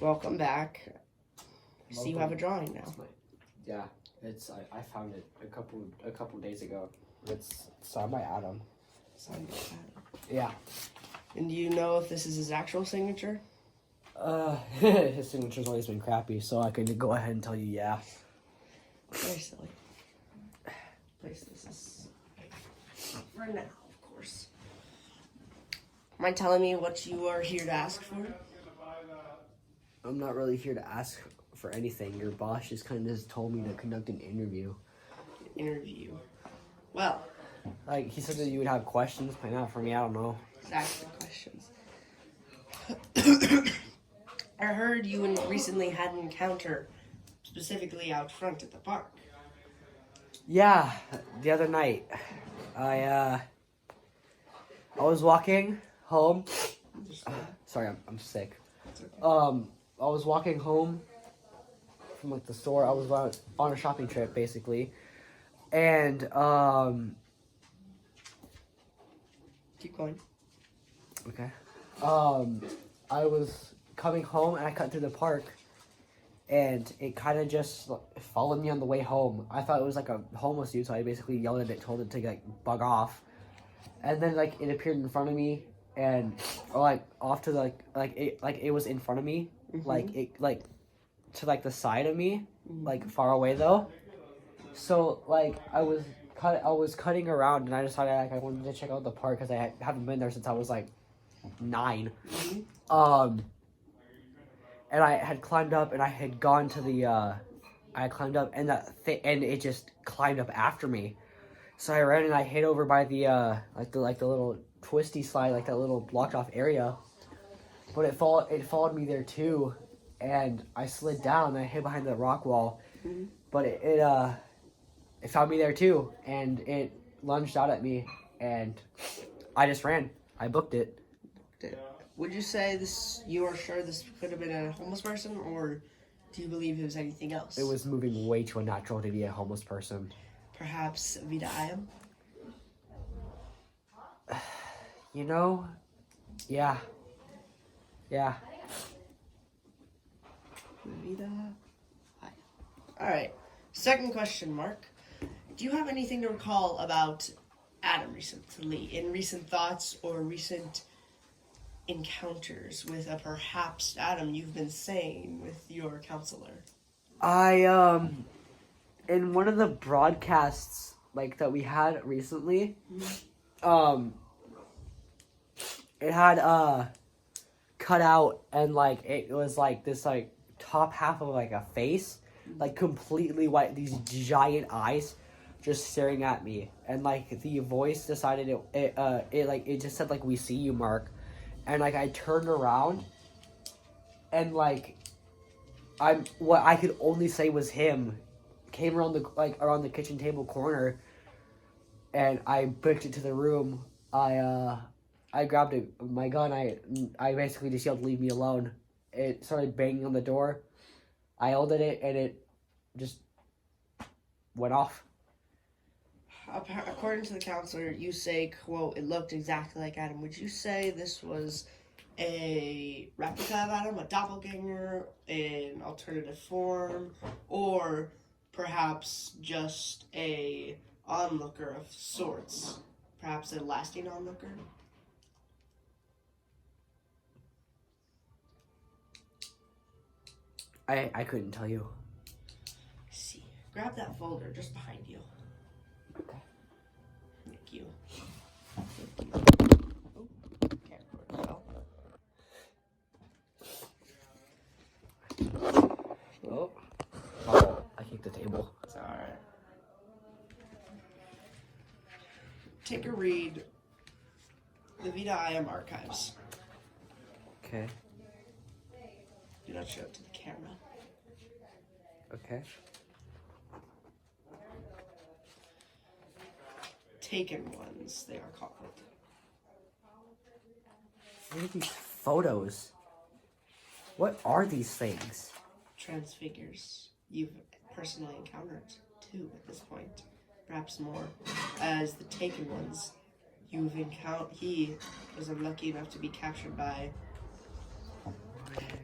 Welcome back. See, you have a drawing now. Yeah, I found it a couple days ago. It's signed by Adam. Signed by Adam. Yeah. And do you know if this is his actual signature? His signature's always been crappy, so I can go ahead and tell you, yeah. Very silly. Place this is for now, of course. Mind telling me what you are here to ask for? I'm not really here to ask for anything. Your boss just kind of told me to conduct an interview. Well. Like, he said that you would have questions planned out for me. I don't know. Exactly, questions. I heard you recently had an encounter specifically out front at the park. Yeah, the other night. I was walking home. Sorry, I'm sick. Okay. I was walking home from like the store. I was on a shopping trip basically, and Keep going. Okay. I was coming home and I cut through the park, and it kind of just followed me on the way home. I thought it was like a homeless dude, so I basically yelled at it, told it to like bug off, and then like it appeared in front of me and like off to the it was in front of me. Mm-hmm. Like to like the side of me, like far away though. So like I was cutting around and I decided like I wanted to check out the park because I haven't been there since I was like 9. Mm-hmm. And I had climbed up and I had gone to the I had climbed up and and it just climbed up after me. So I ran and I hid over by the the little twisty slide, like that little blocked off area. But it followed me there too, and I slid down and I hid behind the rock wall. Mm-hmm. But it found me there too, and it lunged out at me, and I just ran. I booked it. Would you say you are sure this could have been a homeless person, or do you believe it was anything else? It was moving way too unnatural to be a homeless person. Perhaps Vida Ayam? You know, yeah. Yeah. Vida Ayam. Alright, second question, Mark. Do you have anything to recall about Adam recently, in recent thoughts or recent encounters with a perhaps Adam you've been saying with your counselor? In one of the broadcasts like that we had recently, it had cut out and like it was like this like top half of like a face, like completely white, these giant eyes just staring at me, and like the voice decided it just said like, "We see you, Mark." And like I turned around and like what I could only say was him came around the kitchen table corner, and I booked it to the room. I grabbed my gun. I basically just yelled, "Leave me alone." It started banging on the door. I yelled at it, and it just went off. According to the counselor, you say, quote, "It looked exactly like Adam." Would you say this was a replica of Adam, a doppelganger, an alternative form, or perhaps just a onlooker of sorts? Perhaps a lasting onlooker? I couldn't tell you. See. Grab that folder just behind you. Okay. Thank you. Oh, can't record well. Oh, I kicked the table. It's alright. Take a read. The Vida Ayam archives. Okay. Do not show it to the camera. Okay. Taken ones, they are called. What are these photos? What are these things? Transfigures you've personally encountered too at this point, perhaps more, as the taken ones you've encountered. He was unlucky enough to be captured by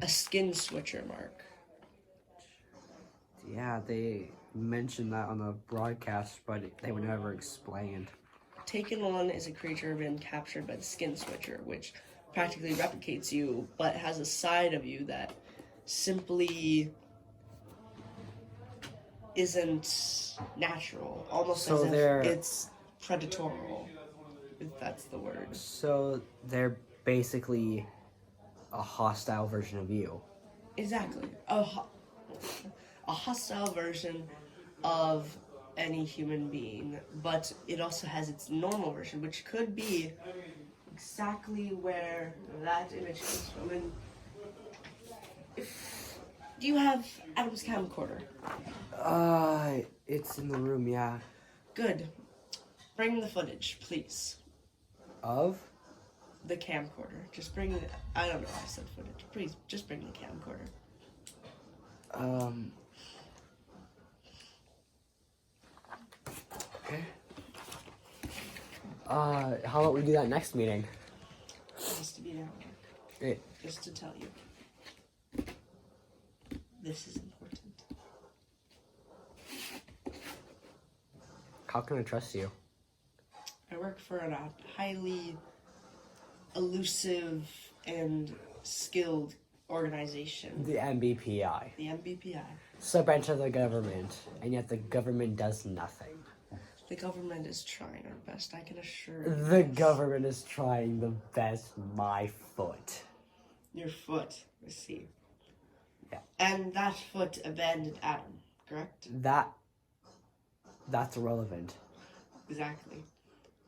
A skin switcher, Mark. Yeah, they mentioned that on the broadcast, but they were never explained. Taken on is a creature been captured by the skin switcher, which practically replicates you, but has a side of you that simply isn't natural. Almost So as they're- if it's predatorial, if that's the word. So they're basically a hostile version of you. Exactly. A hostile version of any human being, but it also has its normal version, which could be exactly where that image comes from. And do you have Adam's camcorder? It's in the room, yeah. Good. Bring the footage, please. Of? The camcorder. Just bring it. I don't know why I said footage. Please, just bring the camcorder. Okay. How about we do that next meeting? It has to be now, Mark. It, Just to tell you. This is important. how can I trust you? I work for a highly elusive and skilled organization. The MBPI. The MBPI. Sub-branch of the government, and yet the government does nothing. The government is trying our best, I can assure you. The government is trying the best, my foot. Your foot, I see. Yeah. And that foot abandoned Adam, correct? That's irrelevant. Exactly.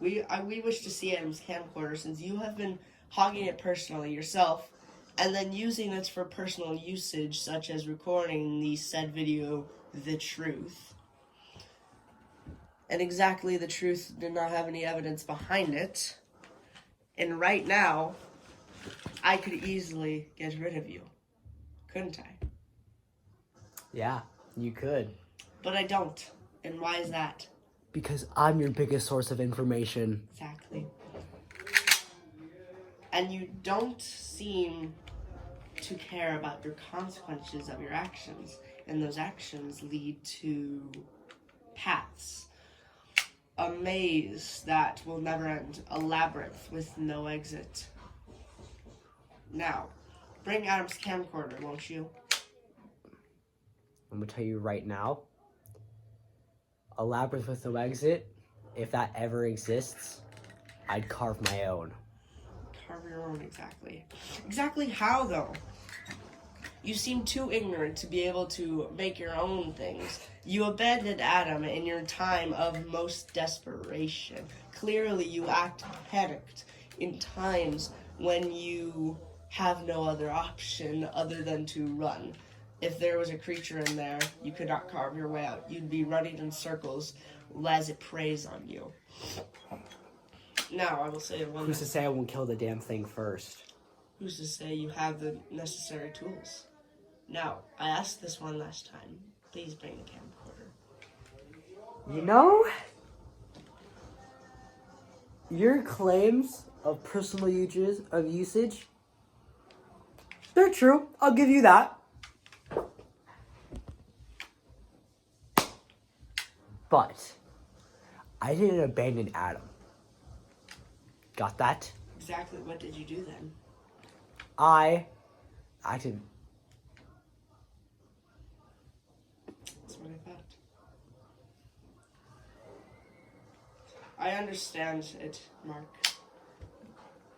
We wish to see Adam's camcorder since you have been hogging it personally yourself and then using it for personal usage such as recording the said video, The Truth. And exactly the truth did not have any evidence behind it. And right now, I could easily get rid of you. Couldn't I? Yeah, you could. But I don't. And why is that? Because I'm your biggest source of information. Exactly. And you don't seem to care about your consequences of your actions. And those actions lead to paths. A maze that will never end. A labyrinth with no exit. Now, bring Adam's camcorder, won't you? I'm gonna tell you right now. A labyrinth with no exit, if that ever exists, I'd carve my own. Carve your own, exactly. Exactly how, though? You seem too ignorant to be able to make your own things. You abandoned Adam in your time of most desperation. Clearly, you act panicked in times when you have no other option other than to run. If there was a creature in there, you could not carve your way out. You'd be running in circles as it preys on you. Now, I will say one. Who's to say I won't kill the damn thing first? Who's to say you have the necessary tools? Now, I asked this one last time. Please bring the camcorder. You know, your claims of personal usage, they're true. I'll give you that. But I didn't abandon Adam. Got that? Exactly what did you do then? I acted. That's what I thought. I understand it, Mark.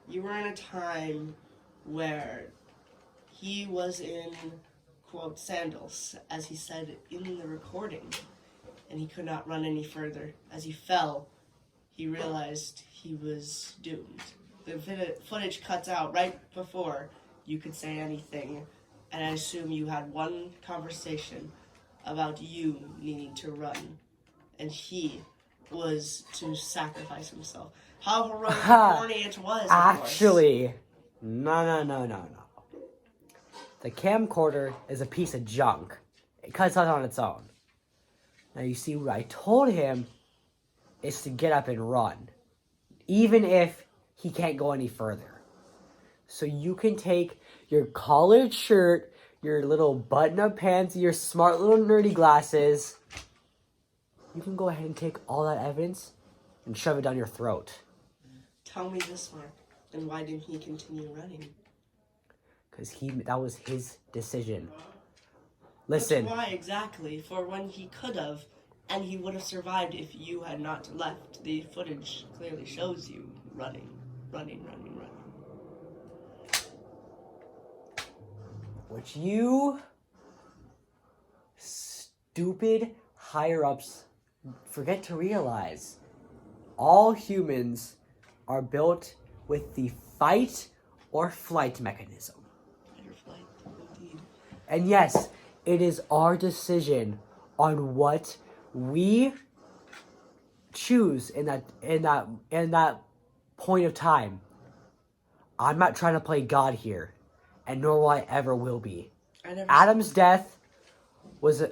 You were in a time where he was in, quote, sandals, as he said in the recording, and he could not run any further. As he fell, he realized he was doomed. The footage cuts out right before you could say anything, and I assume you had one conversation about you needing to run, and he was to sacrifice himself. How heroic and corny it was, of Actually, no. The camcorder is a piece of junk. It cuts out on its own. Now you see what I told him is to get up and run. Even if he can't go any further. so you can take your collared shirt, your little button-up pants, your smart little nerdy glasses. You can go ahead and take all that evidence and shove it down your throat. Tell me this, Mark. Then why didn't he continue running? Because that was his decision. Listen. But why exactly? For when he could have, and he would have survived if you had not left. The footage clearly shows you running. Which you stupid higher-ups forget to realize. All humans are built with the fight or flight mechanism. Fight or flight, indeed. And yes, it is our decision on what we choose in that point of time. I'm not trying to play God here, and nor will I ever will be. Adam's death was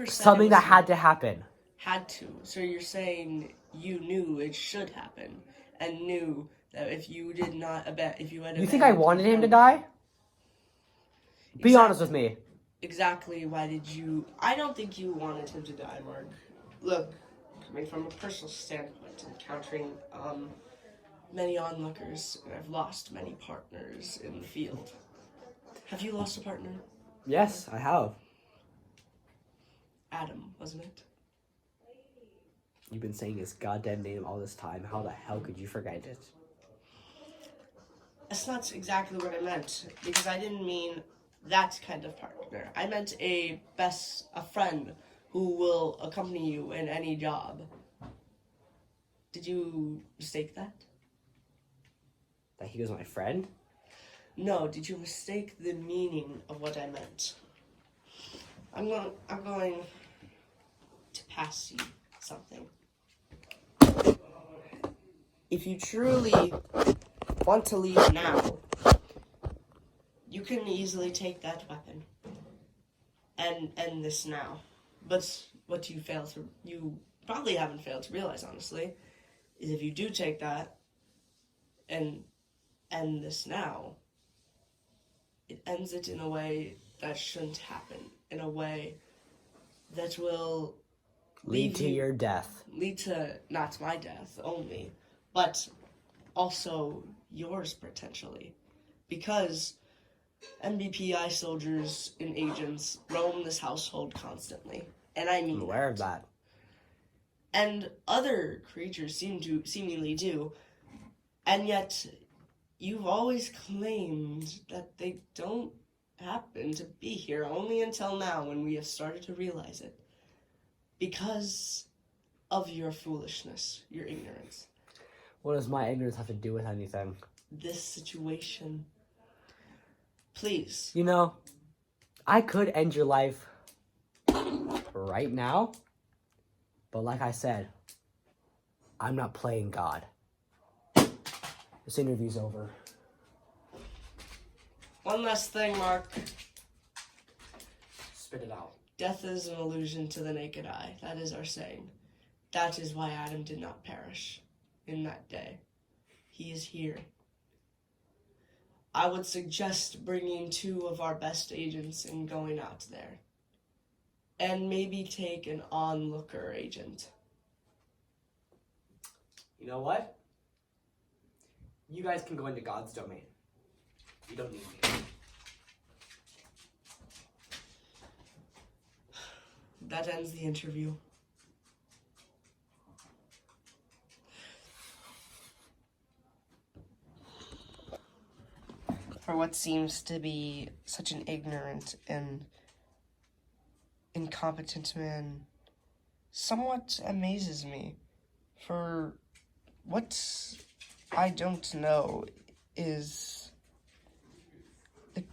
something that had to happen. Had to. So you're saying you knew it should happen, and knew that if you did not if you had. You think I wanted him to die? Be honest with me. Exactly. Why did you? I don't think you wanted him to die, Mark. Look, coming from a personal standpoint, encountering many onlookers, and I've lost many partners in the field. Have you lost a partner? Yes, I have. Adam, wasn't it? You've been saying his goddamn name all this time. How the hell could you forget it? That's not exactly what I meant, because I didn't mean that kind of partner. I meant a friend who will accompany you in any job. Did you mistake that? That he was my friend? No, did you mistake the meaning of what I meant? I'm going to pass you something. If you truly want to leave now, you can easily take that weapon and end this now. But what you probably haven't failed to realize, honestly, is if you do take that and end this now, it ends it in a way that shouldn't happen, in a way that will lead to your death. Lead to not my death only, but also yours potentially. Because MBPI soldiers and agents roam this household constantly. And I mean, I'm aware of that. And other creatures seemingly do. And yet, you've always claimed that they don't happen to be here, only until now when we have started to realize it. Because of your foolishness, your ignorance. What does my ignorance have to do with anything? This situation. Please. You know, I could end your life right now, but like I said, I'm not playing God. This interview's over. One last thing, Mark. Spit it out. Death is an illusion to the naked eye. That is our saying. That is why Adam did not perish in that day. He is here. I would suggest bringing 2 of our best agents and going out there. And maybe take an onlooker agent. You know what? You guys can go into God's domain. You don't need me. That ends the interview. For what seems to be such an ignorant and incompetent man, somewhat amazes me. For what I don't know is the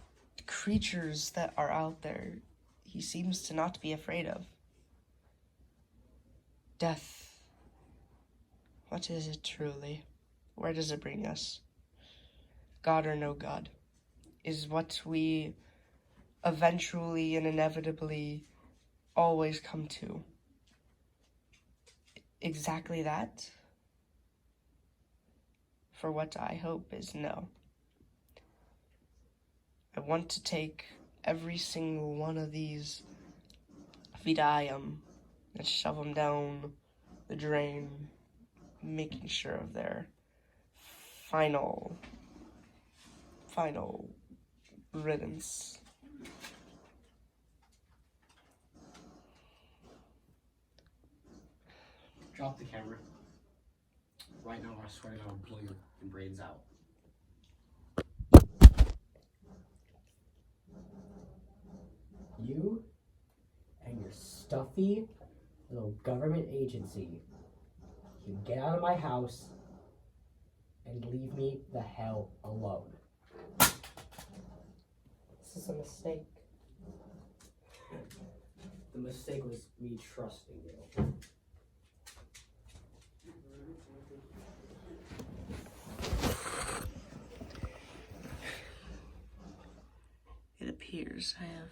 creatures that are out there he seems to not be afraid of. Death. What is it truly? Where does it bring us? God or no God? Is what we eventually and inevitably always come to exactly that? For what I hope is no. I want to take every single one of these Vidium and shove them down the drain, making sure of their final riddance. Drop the camera. Right now, I swear to God, I'll blow your brains out. You and your stuffy little government agency, you get out of my house and leave me the hell alone. This is a mistake. The mistake was me trusting you. It appears I have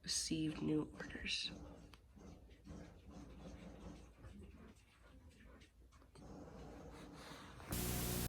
received new orders.